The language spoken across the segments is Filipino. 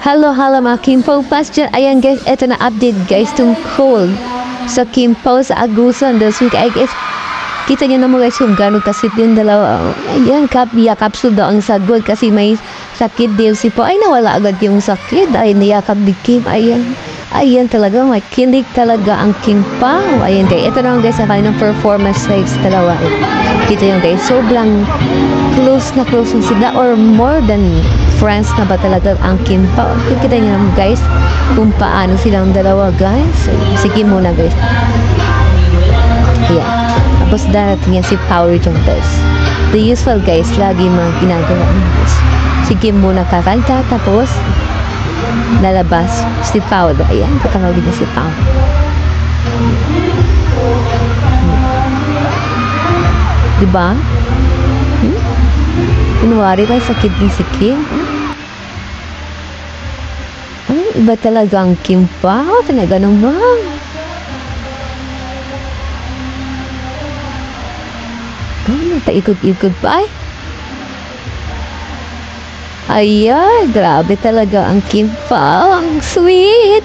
Hello, hello mga Kimpo fans dyan. Ayan guys, eto na update guys tungkol sa Kimpo sa Agusan this week. Ay guys, kita nyo naman guys kung gano'ng kasit yung dalawa. Ayan, yakap suda ang sagod kasi may sakit din si Po. Ay, nawala agad yung sakit. Ay, niyakap ni Kim. Ayan talaga, may kilig talaga ang Kimpo. Ayan guys, eto naman guys sa kanilang performance guys dalawa. Kita nyo guys, sobrang close na sila or more than friends na ba talaga ang Kimpo. Kita nyo naman guys kung paano silang dalawa guys. Sige muna guys. Ayan. Tapos darating yan si Power dyan guys. The usual guys, lagi mga ginagawa guys. Sige muna kakanta tapos lalabas si Power. Ayan, katawagin niya si Power. Diba? Kunwari ba sakit din si Kim? Ay, iba talaga ang Kimpo. Talaga naman. Ay, paikot-ikot pa ay. Ayan, grabe talaga ang Kimpo. Ang sweet.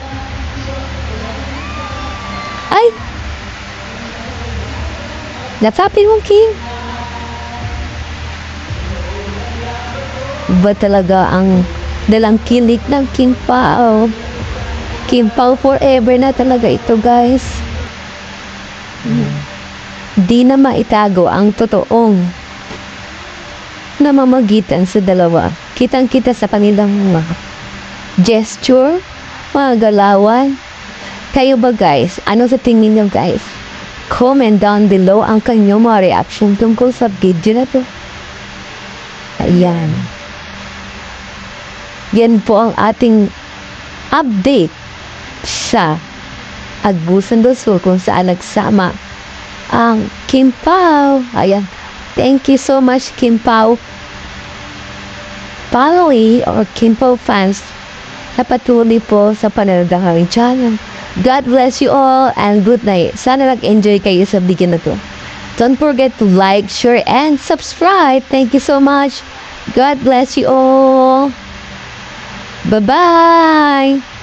Ay. Natapin mo, Kim. Iba talaga ang dalang kilik ng Kimpo. Kimpo forever na talaga ito guys. Di na maitago ang totoong namamagitan sa dalawa. Kitang-kita sa kanilang mga gesture, mga galawan. Kayo ba guys? Ano sa tingin nyo guys? Comment down below ang kanyang mga reaction tungkol sa video na to. Ayan. Yan po ang ating update sa Agusan do Sul kung saan nagsama ang Kimpo. Ayan. Thank you so much Kimpo family or Kimpo fans na patuloy po sa panonood ng aming channel. God bless you all and good night. Sana nag-enjoy kayo sa video na to. Don't forget to like, share, and subscribe. Thank you so much. God bless you all. Bye-bye.